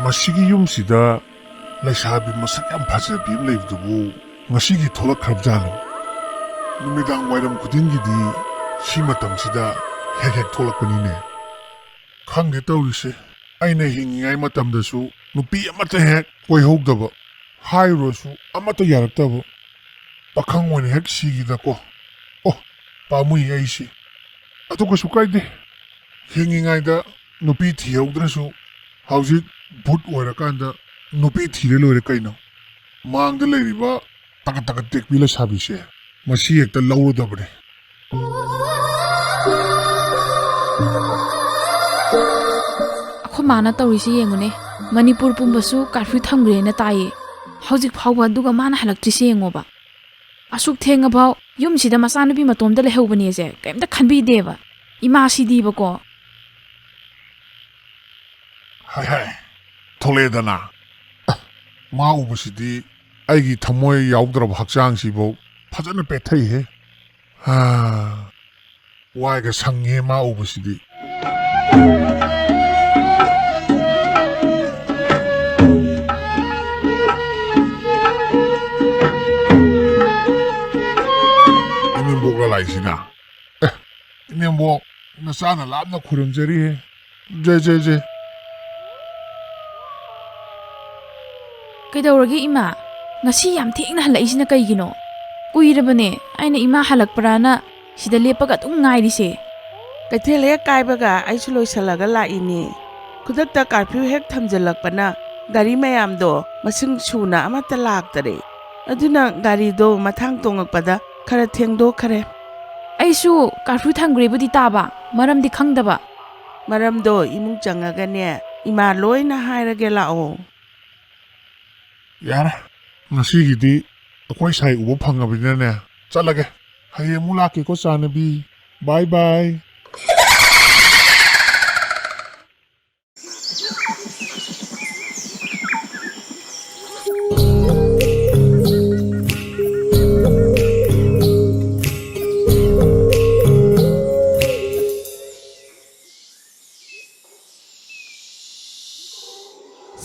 ꯃꯁꯤꯒꯤ ꯌꯨꯝꯁꯤꯗ ꯂꯩꯁꯥꯕꯤ ꯃꯁꯛ ꯌꯥꯝ ꯐꯖꯕꯤ ꯑꯃ ꯂꯩꯕꯗꯨꯕꯨ ꯉꯁꯤꯒꯤ ꯊꯣꯛꯂꯛꯈ꯭ꯔꯕꯖꯥꯠꯂꯣ? ꯅꯨꯃꯤꯗꯥꯡ ꯋꯥꯏꯔꯝ ꯈꯨꯗꯤꯡꯒꯤꯗꯤ ꯁꯤ ꯃꯇꯝꯁꯤꯗ ꯍꯦꯛ ꯍꯦꯛ ꯊꯣꯛꯂꯛꯄꯅꯤꯅꯦ꯫ ꯈꯪꯗꯦ ꯇꯧꯔꯤꯁꯦ, ꯑꯩꯅ ꯍꯤꯡꯉꯤꯉꯩ ꯃꯇꯝꯗꯁꯨ ꯅꯨꯄꯤ ꯑꯃꯠꯇ ꯍꯦꯛ ꯀꯣꯏꯍꯧꯗꯕ, ꯍꯥꯏꯔꯨꯔꯁꯨ ꯑꯃꯠꯇ ꯌꯥꯔꯛꯇꯕ, ꯄꯥꯈꯪ ꯑꯣꯏꯅ ꯍꯦꯛ ꯁꯤꯈꯤꯗꯀꯣ꯫ ꯑꯣ, ꯄꯥꯝꯃꯨꯏ ꯑꯩꯁꯤ꯫ ꯑꯗꯨ ꯀꯩꯁꯨ ꯀꯥꯏꯗꯦ, ꯍꯤꯡꯉꯤꯉꯩꯗ ꯅꯨꯄꯤ ꯊꯤꯍꯧꯗ꯭ꯔꯁꯨ ꯍꯧꯖꯤꯛ ꯚꯨꯠ ꯑꯣꯏꯔꯀꯥꯟꯗ ꯅꯨꯄꯤ ꯊꯤꯔ ꯂꯣꯏꯔꯦ ꯀꯩꯅꯣ? ꯃꯥꯡꯗ ꯂꯩꯔꯤꯕ ꯇꯒꯠ ꯇꯒꯠ ꯇꯦꯛꯄꯤ ꯂꯩꯁꯥꯕꯤꯁꯦ ꯃꯁꯤ ꯍꯦꯛꯇ ꯂꯧꯔꯗꯕꯅꯦ꯫ ꯑꯩꯈꯣꯏ ꯃꯥꯅ ꯇꯧꯔꯤꯁꯤ ꯌꯦꯡꯉꯨꯅꯦ, ꯃꯅꯤꯄꯨꯔ ꯄꯨꯝꯕꯁꯨ ꯀꯥꯔꯐ꯭ꯌꯨ ꯊꯝꯈ꯭ꯔꯦꯅ ꯇꯥꯏꯌꯦ ꯍꯧꯖꯤꯛ ꯐꯥꯎꯕ, ꯑꯗꯨꯒ ꯃꯥꯅ ꯍꯜꯂꯛꯇ꯭ꯔꯤꯁꯤ ꯌꯦꯡꯉꯣꯕ꯫ ꯑꯁꯨꯛ ꯊꯦꯡꯉꯐꯥꯎ ꯌꯨꯝꯁꯤꯗ ꯃꯆꯥꯅꯨꯄꯤ ꯃꯇꯣꯝꯗ ꯂꯩꯍꯧꯕꯅꯦꯁꯦ ꯀꯩꯝꯇ ꯈꯟꯕꯤꯗꯦꯕ ꯏꯃꯥꯁꯤꯗꯤꯕꯀꯣ꯫ ꯍꯥꯏ ꯍꯥꯏ, ꯊꯣꯛꯂꯛꯑꯦꯗꯅ꯫ ꯃꯥ ꯎꯕꯁꯤꯗꯤ ꯑꯩꯒꯤ ꯊꯃꯣꯏ ꯌꯥꯎꯗ꯭ꯔꯕ ꯍꯛꯆꯥꯡꯁꯤꯐꯧ ꯐꯖꯅ ꯄꯦꯊꯩꯍꯦ꯫ ꯋꯥꯏꯒ ꯁꯪꯉꯦ ꯃꯥ ꯎꯕꯁꯤꯗꯤ꯫ ꯏꯅꯦꯝꯕꯣꯛꯂ ꯂꯥꯛꯏꯁꯤꯅ? ꯏꯅꯦꯝꯕꯣꯛ, ꯅꯆꯥꯅ ꯂꯥꯞꯅ ꯈꯨꯔꯨꯝꯖꯔꯤꯍꯦ꯫ ꯖय ꯖय ꯖय꯫ ꯀꯩꯗꯧꯔꯒꯦ ꯏꯃꯥ? ꯉꯁꯤ ꯌꯥꯝ ꯊꯦꯡꯅ ꯍꯜꯂꯛꯏꯁꯤꯅ ꯀꯩꯒꯤꯅꯣ? ꯀꯨꯏꯔꯕꯅꯦ ꯑꯩꯅ ꯏꯃꯥ ꯍꯜꯂꯛꯄ꯭ꯔꯥꯅ ꯁꯤꯗ ꯂꯦꯞꯄꯒ ꯑꯗꯨꯝ ꯉꯥꯏꯔꯤꯁꯦ꯫ ꯀꯩꯊꯦꯜ ꯍꯦꯛ ꯀꯥꯏꯕꯒ ꯑꯩꯁꯨ ꯂꯣꯏꯁꯤꯜꯂꯒ ꯂꯥꯛꯏꯅꯦ꯫ ꯈꯨꯗꯛꯇ ꯀꯥꯔꯐ꯭ꯌꯨ ꯍꯦꯛ ꯊꯝꯖꯤꯜꯂꯛꯄꯅ ꯒꯥꯔꯤ ꯃꯌꯥꯝꯗꯣ ꯃꯁꯤꯡ ꯁꯨꯅ ꯑꯃꯠꯇ ꯂꯥꯛꯇꯔꯦ꯫ ꯑꯗꯨꯅ ꯒꯥꯔꯤꯗꯣ ꯃꯊꯥꯡ ꯇꯣꯡꯉꯛꯄꯗ ꯈꯔ ꯊꯦꯡꯗꯣꯛꯈꯔꯦ꯫ ꯑꯩꯁꯨ ꯀꯥꯔꯐ꯭ꯌꯨ ꯊꯝꯈ꯭ꯔꯦꯕꯨꯗꯤ ꯇꯥꯕ, ꯃꯔꯝꯗꯤ ꯈꯪꯗꯕ꯫ ꯃꯔꯝꯗꯣ ꯏꯃꯨꯡ ꯆꯪꯉꯒꯅꯦ ꯏꯃꯥ ꯂꯣꯏꯅ ꯍꯥꯏꯔꯒꯦ ꯂꯥꯛꯑꯣ꯫ ꯌꯥꯔꯦ, ꯉꯁꯤꯒꯤꯗꯤ ꯑꯩꯈꯣꯏ ꯁꯥꯏ ꯎꯕ ꯐꯪꯉꯕꯅꯤꯅꯅꯦ ꯆꯠꯂꯒꯦ꯫ ꯍꯌꯦꯡ ꯑꯃꯨꯛ ꯂꯥꯛꯀꯦꯀꯣ ꯆꯥꯅꯕꯤ꯫ ꯕꯥꯏ ꯕꯥꯏ꯫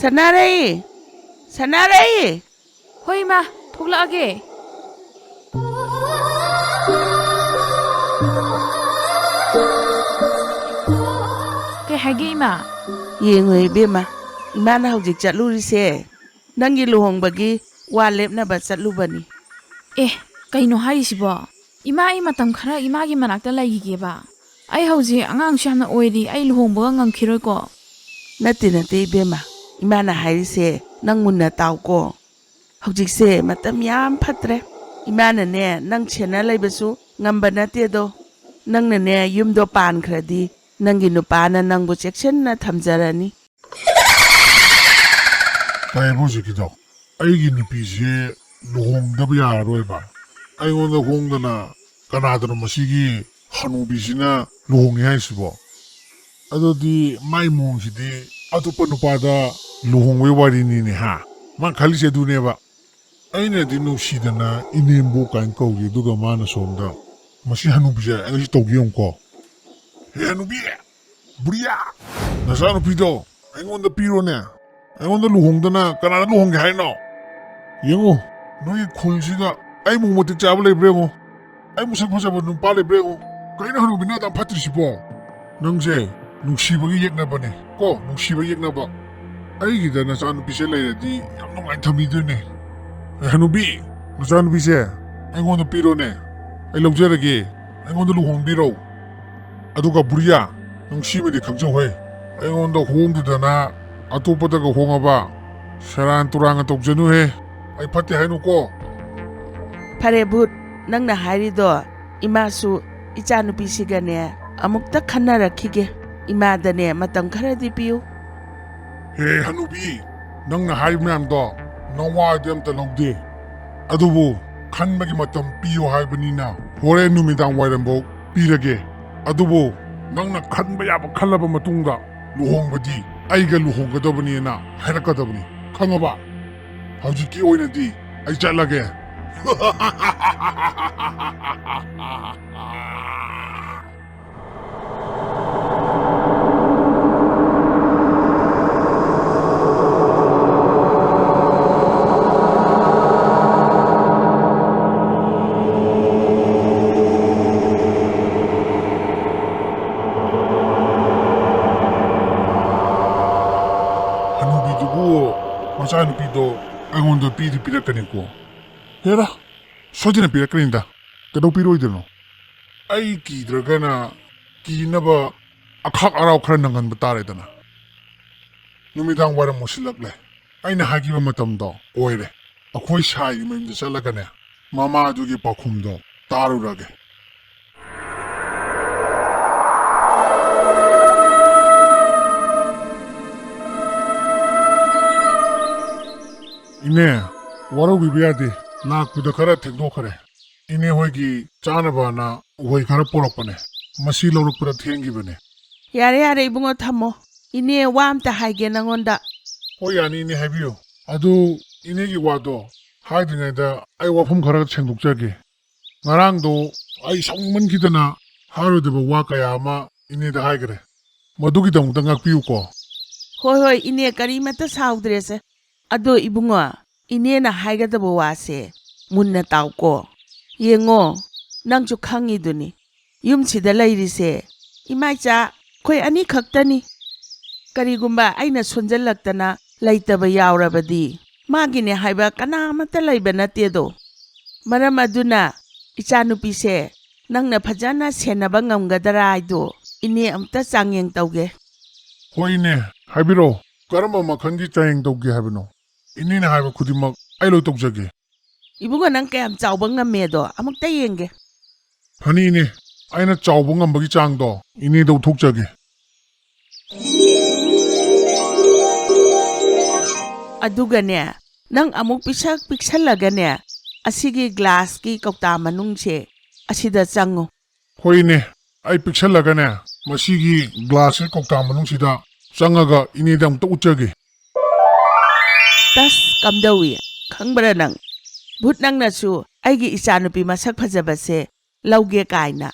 ꯁꯅꯥꯔꯩ! ꯁꯅꯥꯔꯩ! ꯍꯣꯏ ꯏꯃꯥ, ꯊꯣꯛꯂꯛꯑꯒꯦ꯫ ꯀꯩ ꯍꯥꯏꯒꯦ ꯏꯃꯥ? ꯌꯦꯡꯉꯣ ꯏꯕꯦꯝꯃ, ꯏꯃꯥꯅ ꯍꯧꯖꯤꯛ ꯆꯠꯂꯨꯔꯤꯁꯦ ꯅꯪꯒꯤ ꯂꯨꯍꯣꯡꯕꯒꯤ ꯋꯥ ꯂꯦꯞꯅꯕ ꯆꯠꯂꯨꯕꯅꯤ꯫ ꯑꯦ, ꯀꯩꯅꯣ ꯍꯥꯏꯔꯤꯁꯤꯕꯣ? ꯏꯃꯥ, ꯑꯩ ꯃꯇꯝ ꯈꯔ ꯏꯃꯥꯒꯤ ꯃꯅꯥꯛꯇ ꯂꯩꯈꯤꯒꯦꯕ꯫ ꯑꯩ ꯍꯧꯖꯤꯛ ꯑꯉꯥꯡꯁꯨ ꯌꯥꯝꯅ ꯑꯣꯏꯔꯤ, ꯑꯩ ꯂꯨꯍꯣꯡꯕꯒ ꯉꯝꯈꯤꯔꯣꯏꯀꯣ꯫ ꯅꯠꯇꯦ ꯏꯕꯦꯝꯃ, ꯏꯃꯥꯅ ꯍꯥꯏꯔꯤꯁꯦ ꯅꯪ ꯃꯨꯟꯅ ꯇꯥꯎꯀꯣ꯫ ꯍꯧꯖꯤꯛꯁꯦ ꯃꯇꯝ ꯌꯥꯝ ꯐꯠꯇ꯭ꯔꯦ꯫ ꯏꯃꯥꯅꯅꯦ ꯅꯪ ꯁꯦꯟꯅ ꯂꯩꯕꯁꯨ ꯉꯝꯕ ꯅꯠꯇꯦꯗꯣ꯫ ꯅꯪꯅꯅꯦ ꯌꯨꯝꯗꯣ ꯄꯥꯟꯈ꯭ꯔꯗꯤ ꯅꯪꯒꯤ ꯅꯨꯄꯥꯅ ꯅꯪꯕꯨ ꯆꯦꯛꯁꯤꯟꯅ ꯊꯝꯖꯔꯅꯤ꯫ ꯀꯩꯕ ꯍꯧꯖꯤꯛꯀꯤꯗꯣ? ꯑꯩꯒꯤ ꯅꯨꯄꯤꯁꯦ ꯂꯨꯍꯣꯡꯗꯕ ꯌꯥꯔꯔꯣꯏꯕ? ꯑꯩꯉꯣꯟꯗ ꯍꯣꯡꯗꯅ ꯀꯅꯥꯗꯅꯣ ꯃꯁꯤꯒꯤ ꯍꯅꯨꯕꯤꯁꯤꯅ ꯂꯨꯍꯣꯡꯉꯦ ꯍꯥꯏꯁꯤꯕꯣ? ꯑꯗꯨꯗꯤ ꯃꯥꯏ ꯃꯑꯣꯡꯁꯤꯗꯤ ꯑꯇꯣꯞꯄ ꯅꯨꯄꯥꯗ ꯂꯨꯍꯣꯡꯕꯒꯤ ꯋꯥꯔꯤꯅꯤꯅꯦ ꯍꯥ? ꯃꯥ ꯈꯜꯂꯤꯁꯦ ꯑꯗꯨꯅꯦꯕ꯫ ꯑꯩꯅꯗꯤ ꯅꯨꯡꯁꯤꯗꯅ ꯏꯅꯦꯝꯕꯣꯛ ꯀꯥꯏꯅ ꯀꯧꯔꯤ, ꯑꯗꯨꯒ ꯃꯥꯅ ꯁꯣꯝꯗ ꯃꯁꯤ ꯍꯅꯨꯕꯤꯁꯦ ꯑꯩ ꯉꯁꯤ ꯇꯧꯒꯦ ꯌꯦꯡꯉꯨꯀꯣ꯫ ꯍꯦ ꯍꯅꯨꯕꯤ, ꯕꯨꯔꯤꯌꯥ, ꯅꯆꯥ ꯅꯨꯄꯤꯗꯣ ꯑꯩꯉꯣꯟꯗ ꯄꯤꯔꯣꯅꯦ꯫ ꯑꯩꯉꯣꯟꯗ ꯂꯨꯍꯣꯡꯗꯅ ꯀꯅꯥꯗ ꯂꯨꯍꯣꯡꯒꯦ ꯍꯥꯏꯅꯣ? ꯌꯦꯡꯉꯣ, ꯅꯣꯏꯒꯤ ꯈꯨꯜꯁꯤꯗ ꯑꯩꯃꯨꯛ ꯃꯇꯤꯛ ꯆꯥꯕ ꯂꯩꯕ꯭ꯔꯥ ꯌꯦꯡꯉꯣ, ꯑꯩ ꯃꯁꯛ ꯐꯖꯕ ꯅꯨꯄꯥ ꯂꯩꯕ꯭ꯔꯥ ꯌꯦꯡꯉꯣ꯫ ꯀꯩꯅꯣ ꯍꯅꯨꯕꯤꯅ ꯑꯗꯥꯝ ꯐꯠꯇ꯭ꯔꯤꯁꯤꯕꯣ? ꯅꯪꯁꯦ ꯅꯨꯡꯁꯤꯕꯒꯤ ꯌꯦꯛꯅꯕꯅꯦ ꯀꯣ, ꯅꯨꯡꯁꯤꯕ ꯌꯦꯛꯅꯕ꯫ ꯑꯩꯒꯤꯗ ꯅꯆꯥꯅꯨꯄꯤꯁꯦ ꯂꯩꯔꯗꯤ ꯌꯥꯝ ꯅꯨꯡꯉꯥꯏꯅ ꯊꯝꯕꯤꯗꯣꯏꯅꯦ꯫ ꯍꯅꯨꯕꯤ, ꯅꯆꯥꯅꯨꯄꯤꯁꯦ ꯑꯩꯉꯣꯟꯗ ꯄꯤꯔꯣꯅꯦ, ꯑꯩ ꯂꯧꯖꯔꯒꯦ, ꯑꯩꯉꯣꯟꯗ ꯂꯨꯍꯣꯡꯕꯤꯔꯣ꯫ ꯑꯗꯨꯒ ꯕꯨꯔꯤꯌꯥ, ꯅꯪ ꯁꯤꯃꯗꯤ ꯈꯪꯖꯧꯍꯦ, ꯑꯩꯉꯣꯟꯗ ꯍꯣꯡꯗꯗꯅ ꯑꯇꯣꯞꯄꯗꯒ ꯍꯣꯡꯉꯕ ꯁꯦꯔꯥꯟ ꯇꯨꯔꯥꯟꯒ ꯇꯧꯖꯅꯨꯍꯦ, ꯑꯩ ꯐꯠꯇꯦ ꯍꯥꯏꯅꯨꯀꯣ꯫ ꯐꯔꯦ ꯚꯨꯠ, ꯅꯪꯅ ꯍꯥꯏꯔꯤꯗꯣ ꯏꯃꯥꯁꯨ ꯏꯆꯥꯅꯨꯄꯤꯁꯤꯒꯅꯦ ꯑꯃꯨꯛꯇ ꯈꯟꯅꯔꯛꯈꯤꯒꯦ꯫ ꯏꯃꯥꯗꯅꯦ ꯃꯇꯝ ꯈꯔꯗꯤ ꯄꯤꯌꯨ꯫ ꯍꯦ ꯍꯅꯨꯕꯤ, ꯅꯪꯅ ꯍꯥꯏꯔꯤꯕ ꯃꯌꯥꯝꯗꯣ ꯅꯋꯥꯗꯤ ꯑꯝꯇ ꯂꯧꯗꯦ꯫ ꯑꯗꯨꯕꯨ ꯈꯟꯕꯒꯤ ꯃꯇꯝ ꯄꯤꯌꯨ ꯍꯥꯏꯕꯅꯤꯅ ꯍꯣꯔꯦꯟ ꯅꯨꯃꯤꯗꯥꯡ ꯋꯥꯏꯔꯝꯐꯧ ꯄꯤꯔꯒꯦ꯫ ꯑꯗꯨꯕꯨ ꯅꯪꯅ ꯈꯟꯕ ꯌꯥꯕ ꯈꯜꯂꯕ ꯃꯇꯨꯡꯗ ꯂꯨꯍꯣꯡꯕꯗꯤ ꯑꯩꯒ ꯂꯨꯍꯣꯡꯒꯗꯕꯅꯦꯅ ꯍꯥꯏꯔꯛꯀꯗꯕꯅꯤ, ꯈꯪꯉꯕ? ꯍꯧꯖꯤꯛꯀꯤ ꯑꯣꯏꯅꯗꯤ ꯑꯩ ꯆꯠꯂꯒꯦ 하누비두고 ꯃꯆꯥꯅꯨꯄꯤꯗꯣ ꯑꯩꯉꯣꯟꯗ ꯄꯤꯗꯤ ꯄꯤꯔꯛꯀꯅꯤꯀꯣ ꯍꯦꯔꯥ ꯁꯣꯏꯗꯅ ꯄꯤꯔꯛꯀꯅꯤꯗ ꯀꯩꯗꯧ ꯄꯤꯔꯣꯏꯗꯣꯏꯅꯣ ꯑꯩ ꯀꯤꯗ꯭ꯔꯒꯅ ꯀꯤꯅꯕ ꯑꯈꯥꯛ ꯑꯔꯥꯎ ꯈꯔ ꯅꯪꯍꯟꯕ ꯇꯥꯔꯦꯗꯅ ꯅꯨꯃꯤꯗꯥꯡ ꯋꯥꯏꯔꯝ ꯃꯣꯠꯁꯤꯜꯂꯛꯂꯦ ꯑꯩꯅ ꯍꯥꯏꯈꯤꯕ ꯃꯇꯝꯗꯣ ꯑꯣꯏꯔꯦ ꯑꯩꯈꯣꯏ ꯁꯥꯏꯒꯤ ꯃꯌꯨꯝꯗ ꯆꯠꯂꯒꯅꯦ ꯃꯃꯥꯗꯨꯒꯤ ꯄꯥꯎꯈꯨꯝꯗꯣ ꯇꯥꯔꯨꯔꯒꯦ ꯏꯅꯦ ꯋꯥꯔꯧꯕꯤꯕ ꯌꯥꯗꯦ ꯂꯥꯛꯄꯗ ꯈꯔ ꯊꯦꯡꯗꯣꯛꯈ꯭ꯔꯦ ꯏꯅꯦ ꯍꯣꯏꯒꯤ ꯆꯥꯅꯕꯅ ꯎꯍꯩ ꯈꯔ ꯄꯣꯔꯛꯄꯅꯦ ꯃꯁꯤ ꯂꯧꯔꯛꯄꯗ ꯊꯦꯡꯈꯤꯕꯅꯦ ꯌꯥꯔꯦ ꯌꯥꯔꯦ ꯏꯕꯨꯡꯉꯣ ꯊꯝꯃꯣ ꯏꯅꯦ ꯋꯥ ꯑꯝꯇ ꯍꯥꯏꯒꯦ ꯅꯪꯉꯣꯟꯗ ꯍꯣꯏ ꯌꯥꯅꯤ ꯏꯅꯦ ꯍꯥꯏꯕꯤꯌꯨ ꯑꯗꯨ ꯏꯅꯦꯒꯤ ꯋꯥꯗꯣ ꯍꯥꯏꯗ꯭ꯔꯤꯉꯩꯗ ꯑꯩ ꯋꯥꯐꯝ ꯈꯔ ꯁꯦꯡꯗꯣꯛꯆꯒꯦ ꯉꯔꯥꯡꯗꯣ ꯑꯩ ꯁꯥꯎꯅꯤꯡꯃꯟꯈꯤꯗꯅ ꯍꯥꯏꯔꯣꯏꯗꯕ ꯋꯥ ꯀꯌꯥ ꯑꯃ ꯏꯅꯦꯗ ꯍꯥꯏꯈ꯭ꯔꯦ ꯃꯗꯨꯒꯤꯗꯃꯛꯇ ꯉꯥꯛꯄꯤꯌꯨꯀꯣ ꯍꯣꯏ ꯍꯣꯏ ꯏꯅꯦ ꯀꯔꯤꯃꯠꯇ ꯁꯥꯎꯗ꯭ꯔꯦꯁꯦ ꯑꯗꯣ ꯏꯕꯨꯡꯉꯣ ꯏꯅꯦꯅ ꯍꯥꯏꯒꯗꯕ ꯋꯥꯁꯦ ꯃꯨꯟꯅ ꯇꯥꯎꯀꯣ ꯌꯦꯡꯉꯣ ꯅꯪꯁꯨ ꯈꯪꯉꯤꯗꯨꯅꯤ ꯌꯨꯝꯁꯤꯗ ꯂꯩꯔꯤꯁꯦ ꯏꯃꯥꯏꯆꯥ ꯑꯩꯈꯣꯏ ꯑꯅꯤꯈꯛꯇꯅꯤ ꯀꯔꯤꯒꯨꯝꯕ ꯑꯩꯅ ꯁꯣꯟꯖꯜꯂꯛꯇꯅ ꯂꯩꯇꯕ ꯌꯥꯎꯔꯕꯗꯤ ꯃꯥꯒꯤꯅꯦ ꯍꯥꯏꯕ ꯀꯅꯥꯃꯠꯇ ꯂꯩꯕ ꯅꯠꯇꯦꯗꯣ ꯃꯔꯝ ꯑꯗꯨꯅ ꯏꯆꯥꯅꯨꯄꯤꯁꯦ ꯅꯪꯅ ꯐꯖꯅ ꯁꯦꯟꯅꯕ ꯉꯝꯒꯗꯔꯥ ꯍꯥꯏꯗꯣ ꯏꯅꯦ ꯑꯝꯇ ꯆꯥꯡꯌꯦꯡ ꯇꯧꯒꯦ ꯍꯣꯏ ꯏꯅꯦ ꯍꯥꯏꯕꯤꯔꯛꯑꯣ ꯀꯔꯝꯕ ꯃꯈꯜꯒꯤ ꯆꯥꯡꯌꯦꯡ ꯇꯧꯒꯦ ꯍꯥꯏꯕꯅꯣ ꯏꯅꯦꯅ ꯍꯥꯏꯕ ꯈꯨꯗꯤꯡꯃꯛ ꯑꯩ ꯂꯣꯏ ꯇꯧꯖꯒꯦ ꯏꯕꯨꯡꯉꯣ ꯅꯪ ꯀꯌꯥꯝ ꯆꯥꯎꯕ ꯉꯝꯃꯦꯗꯣ ꯑꯃꯨꯛꯇ ꯌꯦꯡꯒꯦ ꯐꯅꯤ ꯏꯅꯦ ꯑꯩꯅ ꯆꯥꯎꯕ ꯉꯝꯕꯒꯤ ꯆꯥꯡꯗꯣ ꯏꯅꯦꯗ ꯎꯠꯊꯣꯛꯆꯒꯦ ꯑꯗꯨꯒꯅꯦ ꯅꯪ ꯑꯃꯨꯛ ꯄꯤꯁꯛ ꯄꯤꯛꯁꯜꯂꯒꯅꯦ ꯑꯁꯤꯒꯤ ꯒ꯭ꯂꯥꯁꯀꯤ ꯀꯧꯇꯥ ꯃꯅꯨꯡꯁꯦ ꯑꯁꯤꯗ ꯆꯪꯉꯨ ꯍꯣꯏ ꯏꯅꯦ ꯑꯩ ꯄꯤꯛꯁꯜꯂꯒꯅꯦ ꯃꯁꯤꯒꯤ ꯒ꯭ꯂꯥꯁꯀꯤ ꯀꯧꯇꯥ ꯃꯅꯨꯡꯁꯤꯗ ꯆꯪꯉꯒ ꯏꯅꯦꯗ ꯑꯃꯨꯛꯇ ꯎꯠꯆꯒꯦ ꯇꯁ ꯀꯝꯗꯧꯏ ꯈꯪꯕ꯭ꯔꯥ ꯅꯪ ꯚꯨꯠ ꯅꯪꯅꯁꯨ ꯑꯩꯒꯤ ꯏꯆꯥꯅꯨꯄꯤ ꯃꯁꯛ ꯐꯖꯕꯁꯦ ꯂꯧꯒꯦ ꯀꯥꯏꯅ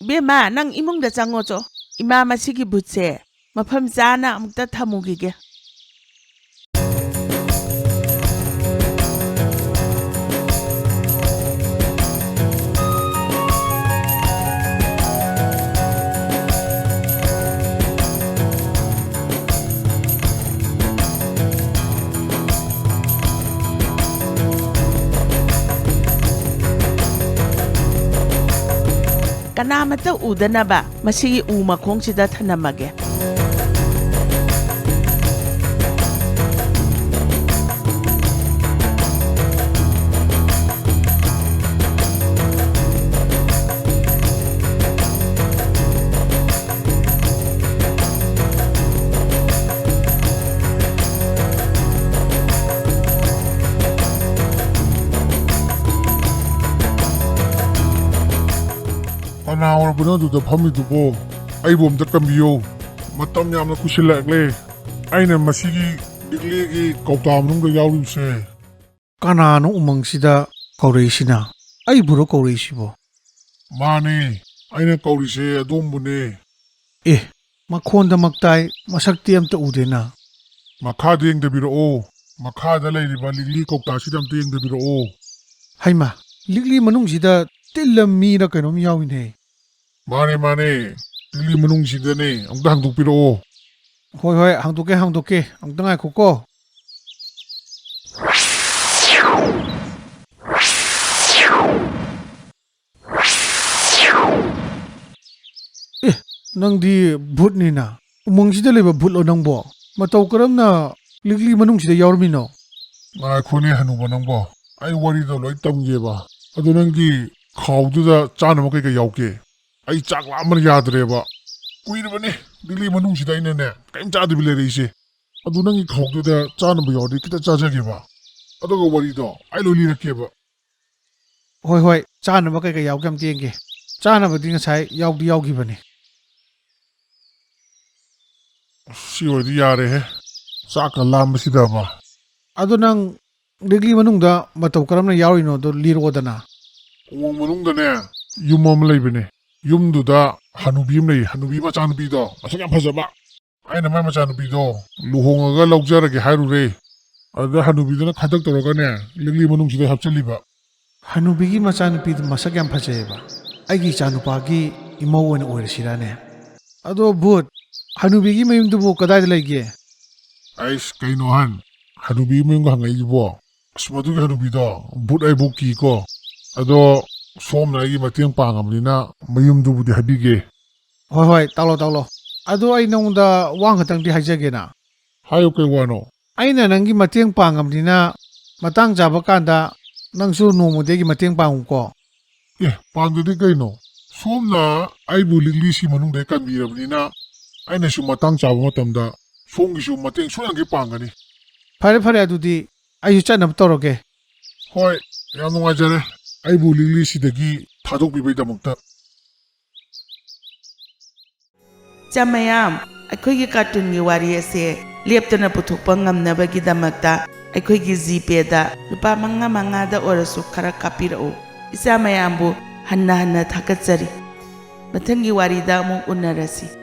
ꯕꯦꯝꯃ ꯅꯪ ꯏꯃꯨꯡꯗ ꯆꯪꯉꯣꯆꯣ ꯏꯃꯥ ꯃꯁꯤꯒꯤ ꯚꯨꯠꯁꯦ ꯃꯐꯝ ꯆꯥꯅ ꯑꯃꯨꯛꯇ ꯊꯝꯃꯨꯈꯤꯒꯦ ꯀꯅꯥꯃꯠꯇ ꯎꯗꯅꯕ ꯃꯁꯤꯒꯤ ꯎ ꯃꯈꯣꯡꯁꯤꯗ ꯊꯅꯝꯃꯒꯦ ꯀꯅꯥ ꯑꯣꯏꯔꯕꯅꯣ ꯑꯗꯨꯗ ꯐꯝꯃꯤꯗꯨꯕꯣ ꯑꯩꯕꯨ ꯑꯝꯇ ꯀꯟꯕꯤꯌꯨ ꯃꯇꯝ ꯌꯥꯝꯅ ꯀꯨꯏꯁꯤꯜꯂꯛꯂꯦ ꯑꯩꯅ ꯃꯁꯤꯒꯤ ꯂꯤꯛꯂꯤꯒꯤ ꯀꯧꯇꯥ ꯃꯅꯨꯡꯗ ꯌꯥꯎꯔꯤꯕꯁꯦ ꯀꯅꯥꯅꯣ ꯎꯃꯪꯁꯤꯗ ꯀꯧꯔꯛꯏꯁꯤꯅ ꯑꯩꯕꯨꯔꯣ ꯀꯧꯔꯛꯏꯁꯤꯕꯣ ꯃꯥꯅꯦ ꯑꯩꯅ ꯀꯧꯔꯤꯁꯦ ꯑꯗꯣꯝꯕꯨꯅꯦ ꯑꯦ ꯃꯈꯣꯟꯗꯃꯛ ꯇꯥꯏ ꯃꯁꯛꯇꯤ ꯑꯝꯇ ꯎꯗꯦꯅ ꯃꯈꯥꯗ ꯌꯦꯡꯗꯕꯤꯔꯛꯑꯣ ꯃꯈꯥꯗ ꯂꯩꯔꯤꯕ ꯂꯤꯛꯂꯤ ꯀꯧꯇꯥꯁꯤꯗ ꯑꯝꯇ ꯌꯦꯡꯗꯕꯤꯔꯛꯑꯣ ꯍꯩꯃꯥ ꯂꯤꯛꯂꯤ ꯃꯅꯨꯡꯁꯤꯗ ꯇꯤꯜꯂ ꯃꯤꯔ ꯀꯩꯅꯣꯝ ꯌꯥꯎꯏꯅꯦ ꯃꯥꯅꯦ ꯂꯤꯛꯂꯤ ꯃꯅꯨꯡꯁꯤꯗꯅꯦ ꯑꯝꯇ ꯍꯥꯡꯗꯣꯛꯄꯤꯔꯛꯑꯣ ꯍꯣꯏ ꯍꯣꯏ ꯍꯥꯡꯗꯣꯛꯀꯦ ꯑꯝꯇ ꯉꯥꯏꯈꯣꯀꯣ ꯑꯦ ꯅꯪꯗꯤ ꯚꯨꯠꯅꯤꯅ ꯎꯃꯪꯁꯤꯗ ꯂꯩꯕ ꯚꯨꯠꯂꯣ ꯅꯪꯕꯣ ꯃꯇꯧ ꯀꯔꯝꯅ ꯂꯤꯛꯂꯤ ꯃꯅꯨꯡꯁꯤꯗ ꯌꯥꯎꯔꯝꯃꯤꯅꯣ ꯉꯥꯏꯈꯣꯅꯦ ꯍꯅꯨꯕ ꯅꯪꯕꯣ ꯑꯩ ꯋꯥꯔꯤꯗꯣ ꯂꯣꯏ ꯇꯝꯒꯦꯕ ꯑꯗꯨ ꯅꯪꯒꯤ ꯈꯥꯎꯗꯨꯗ ꯆꯥꯅꯕ ꯀꯩꯀꯩ ꯌꯥꯎꯒꯦ ꯑꯩ ꯆꯥꯛ ꯂꯥꯝꯕꯅ ꯌꯥꯗ꯭ꯔꯦꯕ ꯀꯨꯏꯔꯕꯅꯦ ꯂꯤꯛꯂꯤ ꯃꯅꯨꯡꯁꯤꯗ ꯑꯩꯅꯅꯦ ꯀꯔꯤꯝ ꯆꯥꯗꯕꯤ ꯂꯩꯔꯛꯏꯁꯦ ꯑꯗꯨ ꯅꯪꯒꯤ ꯈꯥꯎꯗꯨꯗ ꯆꯥꯅꯕ ꯌꯥꯎꯔꯗꯤ ꯈꯤꯇ ꯆꯥꯖꯒꯦꯕ ꯑꯗꯨꯒ ꯋꯥꯔꯤꯗꯣ ꯑꯩ ꯂꯣꯏ ꯂꯤꯔꯛꯀꯦꯕ ꯍꯣꯏ ꯆꯥꯅꯕ ꯀꯩꯀꯩ ꯌꯥꯎꯒꯦ ꯑꯝꯇ ꯌꯦꯡꯒꯦ ꯆꯥꯅꯕꯗꯤ ꯉꯁꯥꯏ ꯌꯥꯎꯈꯤꯕꯅꯤ ꯁꯤ ꯑꯣꯏꯔꯗꯤ ꯌꯥꯔꯦꯍꯦ ꯆꯥꯛꯀ ꯂꯥꯝꯕꯁꯤꯗꯕ ꯑꯗꯣ ꯅꯪ ꯂꯤꯛꯂꯤ ꯃꯅꯨꯡꯗ ꯃꯇꯧ ꯀꯔꯝꯅ ꯌꯥꯎꯔꯤꯅꯣꯗꯣ ꯂꯤꯔꯛꯑꯣꯗꯅ. ꯎꯃꯪ ꯃꯅꯨꯡꯗꯅꯦ ꯌꯨꯝ ꯑꯃ ꯂꯩꯕꯅꯦ. ꯌꯨꯝꯗꯨꯗ ꯍꯅꯨꯕꯤ ꯑꯃ ꯂꯩ. ꯍꯅꯨꯕꯤ ꯃꯆꯥꯅꯨꯄꯤꯗꯣ ꯃꯁꯛ ꯌꯥꯝ ꯐꯖꯕ. ꯑꯩꯅ ꯃꯥꯏ ꯃꯆꯥꯅꯨꯄꯤꯗꯣ ꯂꯨꯍꯣꯡꯉꯒ ꯂꯧꯖꯔꯒꯦ ꯍꯥꯏꯔꯨꯔꯦ. ꯑꯗꯨꯗ ꯍꯅꯨꯕꯤꯗꯨꯅ ꯈꯗꯛ ꯇꯧꯔꯒꯅꯦ ꯂꯤꯛꯂꯤ ꯃꯅꯨꯡꯁꯤꯗ ꯍꯥꯞꯆꯤꯜꯂꯤꯕ. ꯍꯅꯨꯕꯤꯒꯤ ꯃꯆꯥꯅꯨꯄꯤꯗꯨ ꯃꯁꯛ ꯌꯥꯝ ꯐꯖꯩꯑꯕ. ꯑꯩꯒꯤ ꯏꯆꯥꯅꯨꯄꯥꯒꯤ ꯏꯃꯧ ꯑꯣꯏꯅ ꯑꯣꯏꯔꯁꯤꯔꯥꯅꯦ. ꯑꯗꯣ ꯚꯨꯠ, ꯍꯅꯨꯕꯤꯒꯤ ꯃꯌꯨꯝꯗꯨꯕꯨ ꯀꯗꯥꯏꯗ ꯂꯩꯒꯦ? ꯑꯩꯁ ꯀꯩꯅꯣ ꯍꯅꯨꯕꯤ ꯃꯌꯨꯝꯒ ꯍꯪꯉꯛꯏꯁꯤꯕꯣ. ꯑꯁ ꯃꯗꯨꯒꯤ ꯍꯅꯨꯕꯤꯗꯣ ꯚꯨꯠ ꯑꯩꯕꯨ ꯀꯤꯀꯣ. ꯑꯗꯣ ꯁꯣꯝꯅ ꯑꯩꯒꯤ ꯃꯇꯦꯡ ꯄꯥꯡꯉꯕꯅꯤꯅ ꯃꯌꯨꯝꯗꯨꯕꯨꯗꯤ ꯍꯥꯏꯕꯤꯒꯦ. ꯍꯣꯏ ꯍꯣꯏ, ꯇꯥꯛꯂꯣ. ꯑꯗꯣ ꯑꯩ ꯅꯉꯣꯟꯗ ꯋꯥ ꯈꯛꯇꯪꯗꯤ ꯍꯥꯏꯖꯒꯦꯅ. ꯍꯥꯏꯌꯨ ꯀꯩ ꯋꯥꯅꯣ? ꯑꯩꯅ ꯅꯪꯒꯤ ꯃꯇꯦꯡ ꯄꯥꯡꯉꯕꯅꯤꯅ ꯃꯇꯥꯡ ꯆꯥꯕ ꯀꯥꯟꯗ ꯅꯪꯁꯨ ꯅꯣꯡꯃꯗꯤ ꯑꯩꯒꯤ ꯃꯇꯦꯡ ꯄꯥꯡꯉꯨꯀꯣ. ꯄꯥꯡꯗꯗꯤ ꯀꯩꯅꯣ? ꯁꯣꯝꯅ ꯑꯩꯕꯨ ꯂꯤꯛꯂꯤꯁꯤ ꯃꯅꯨꯡꯗ ꯀꯟꯕꯤꯔꯕꯅꯤꯅ ꯑꯩꯅꯁꯨ ꯃꯇꯥꯡ ꯆꯥꯕ ꯃꯇꯝꯗ ꯁꯣꯝꯒꯤꯁꯨ ꯃꯇꯦꯡ ꯁꯣꯏꯗꯅꯒꯤ ꯄꯥꯡꯒꯅꯤ. ꯐꯔꯦ ꯑꯗꯨꯗꯤ ꯑꯩꯁꯨ ꯆꯠꯅꯕ ꯇꯧꯔꯒꯦ. ꯍꯣꯏ, ꯌꯥꯝ ꯅꯨꯡꯉꯥꯏꯖꯔꯦ ꯑꯩꯕꯨ ꯂꯤꯛꯂꯤꯁꯤꯗꯒꯤ ꯊꯥꯗꯣꯛꯄꯤꯕꯒꯤꯗꯃꯛꯇ. ꯏꯆꯥ ꯃꯌꯥꯝ, ꯑꯩꯈꯣꯏꯒꯤ ꯀꯥꯔꯇꯨꯟꯒꯤ ꯋꯥꯔꯤ ꯑꯁꯦ ꯂꯦꯞꯇꯅ ꯄꯨꯊꯣꯛꯄ ꯉꯝꯅꯕꯒꯤꯗꯃꯛꯇ ꯑꯩꯈꯣꯏꯒꯤ ꯖꯤꯄꯦꯗ ꯂꯨꯄꯥ 5 ꯑꯣꯏꯔꯁꯨ ꯈꯔ ꯀꯥꯞꯄꯤꯔꯛꯎ. ꯏꯆꯥ ꯃꯌꯥꯝꯕꯨ ꯍꯟꯅ ꯊꯥꯒꯠꯆꯔꯤ. ꯃꯊꯪꯒꯤ ꯋꯥꯔꯤꯗ ꯑꯃꯨꯛ ꯎꯅꯔꯁꯤ.